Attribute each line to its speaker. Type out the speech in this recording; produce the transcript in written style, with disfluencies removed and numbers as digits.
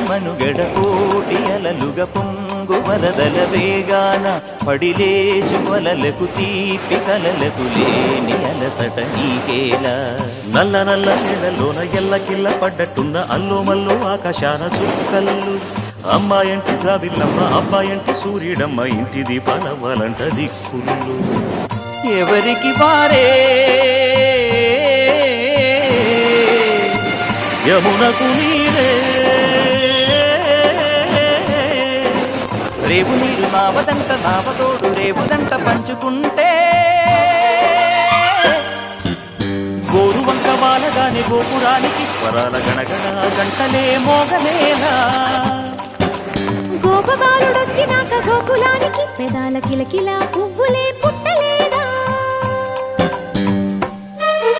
Speaker 1: మనుగడ కోటి అలలుగ పొంగు వరదల వేగాన పడిలేచు వలలకు తీపి కలలకు లేని అలసట నీకేలా నల్ల నల్ల నీళ్ళలోన ఎల్లకిల్ల పడ్డట్టున్న అల్లో మల్లో ఆకాశాన చుక్కల్లు అమ్మాయంటి జాబిల్లమ్మ అబ్బాయంటి సూర్యుడమ్మ ఇంటి దీపాలవ్వాలంట దిక్కులు ఎవరికి వారే యమునకు నీరే రేపు నీరు నావదంట నావతోడు రేపుదంట పంచుకుంటే గోరు వంక వాలగానే గోపురానికి స్వరాల గణగణ గంటలే మోగనేలా
Speaker 2: గోపబాలుడొచ్చినాక గోకులానికి పెదాల కిలకిలా పువ్వులే